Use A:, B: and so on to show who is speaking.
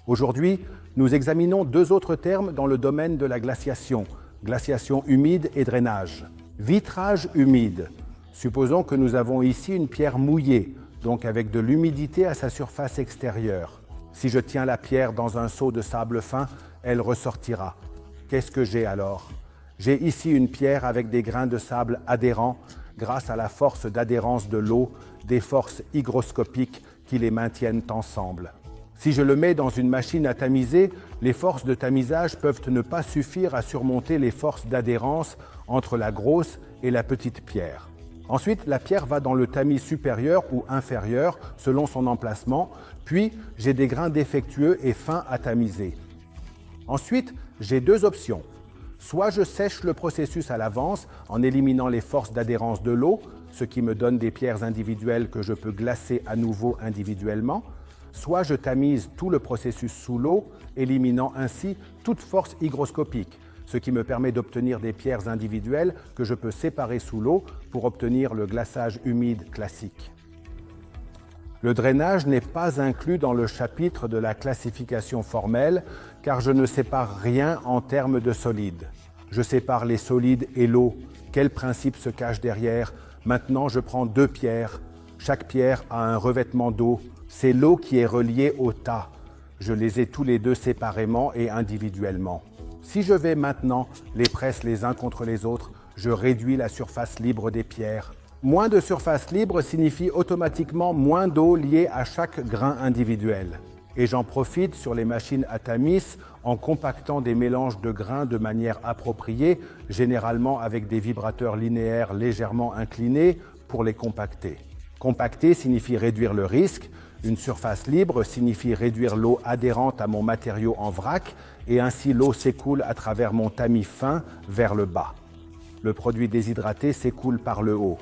A: Aujourd'hui, nous examinons deux autres termes dans le domaine de la glaciation humide et drainage. Vitrage humide. Supposons que nous avons ici une pierre mouillée, donc avec de l'humidité à sa surface extérieure. Si je tiens la pierre dans un seau de sable fin, elle ressortira. Qu'est-ce que j'ai alors? J'ai ici une pierre avec des grains de sable adhérents grâce à la force d'adhérence de l'eau, des forces hygroscopiques qui les maintiennent ensemble. Si je le mets dans une machine à tamiser, les forces de tamisage peuvent ne pas suffire à surmonter les forces d'adhérence entre la grosse et la petite pierre. Ensuite, la pierre va dans le tamis supérieur ou inférieur selon son emplacement, puis j'ai des grains défectueux et fins à tamiser. Ensuite, j'ai deux options. Soit je sèche le processus à l'avance en éliminant les forces d'adhérence de l'eau, ce qui me donne des pierres individuelles que je peux glacer à nouveau individuellement, soit je tamise tout le processus sous l'eau, éliminant ainsi toute force hygroscopique, ce qui me permet d'obtenir des pierres individuelles que je peux séparer sous l'eau pour obtenir le glaçage humide classique. Le drainage n'est pas inclus dans le chapitre de la classification formelle car je ne sépare rien en termes de solides. Je sépare les solides et l'eau. Quel principe se cache derrière? Maintenant, je prends deux pierres. Chaque pierre a un revêtement d'eau. C'est l'eau qui est reliée au tas. Je les ai tous les deux séparément et individuellement. Si je vais maintenant les presse les uns contre les autres, je réduis la surface libre des pierres. Moins de surface libre signifie automatiquement moins d'eau liée à chaque grain individuel. Et j'en profite sur les machines à tamis en compactant des mélanges de grains de manière appropriée, généralement avec des vibrateurs linéaires légèrement inclinés pour les compacter. Compacter signifie réduire le risque. Une surface libre signifie réduire l'eau adhérente à mon matériau en vrac et ainsi l'eau s'écoule à travers mon tamis fin vers le bas. Le produit déshydraté s'écoule par le haut.